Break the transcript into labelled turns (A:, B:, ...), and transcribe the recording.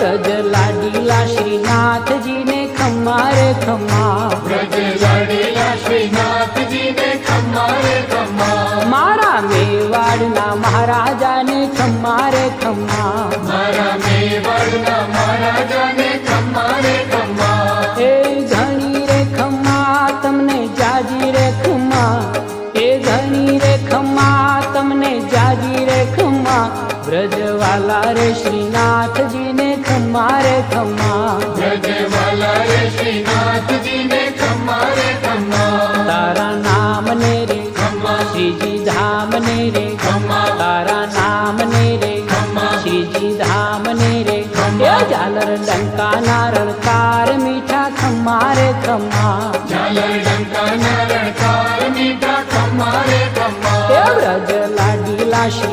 A: વ્રજ લાડીલા શ્રીનાથજીને ખમ્મા રે ખમ્મા,
B: વ્રજ લાડીલા શ્રીનાથજીને ખમ્મા રે ખમ્મા,
A: મારા મેવાડના મહારાજાને ખમ્મા રે ખમ્મા,
B: મારા મેવાડના મહારાજાને ખમ્મા રે ખમ્મા,
A: એ ઘણી રે ખમ્મા તમને જાજી રે ખમ્મા, એ ઘણી રે ખમ્મા તમને જાજી રે ખમ્મા, વ્રજવાલા રે શ્રીનાથજીને ખમ્મા રે ખમ્મા,
B: વ્રજવાલા રે શ્રીનાથજીને ખમ્મા રે ખમ્મા,
A: તારા નામને રે
B: ખમ્મા,
A: શ્રીજી ધામને રે
B: ખમ્મા,
A: તારા નામને રે
B: ખમ્મા,
A: શ્રીજી ધામને રે,
B: ખમ્મા,
A: એ ઝાલર ડંકાના રણકાર મીઠા ખમ્મા રે ખમ્મા,
B: ઝાલર ડંકાના રણકાર મીઠા ખમ્મા રે ખમ્મા,
A: એ વ્રજ લાડીલા શ્રી